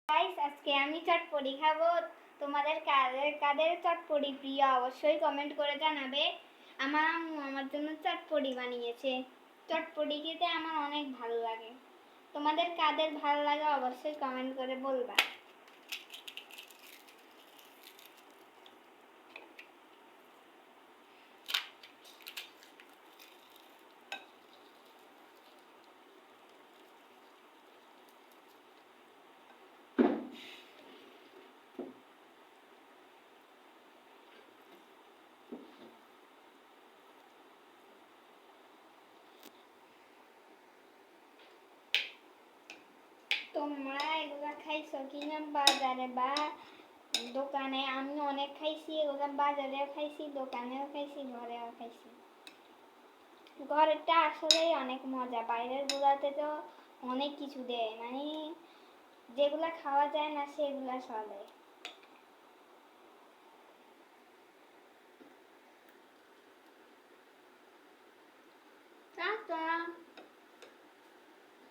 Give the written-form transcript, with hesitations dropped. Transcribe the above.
Guys, আজকে আমি চটপটি খাবো। তোমাদের কাদের কাদের চটপটি প্রিয় অবশ্যই কমেন্ট করে জানাবে। আমার আম্মু আমার জন্য চটপটি বানিয়েছে। চটপটি খেতে আমার অনেক ভালো লাগে। তোমাদের কাদের ভালো লাগে অবশ্যই কমেন্ট করে বলবা। তোমরা এগুলা খাইছো কিনা বাজারে বা দোকানে? আমি অনেক খাইছি এগুলা, বাজারেও খাইছি, দোকানেও খাইছি, ঘরেও খাইছি। ঘরেরটা আসলেই অনেক মজা, বাইরের গুলাতে তো অনেক কিছু দেয়, মানে যেগুলা খাওয়া যায় না সেগুলা চলে।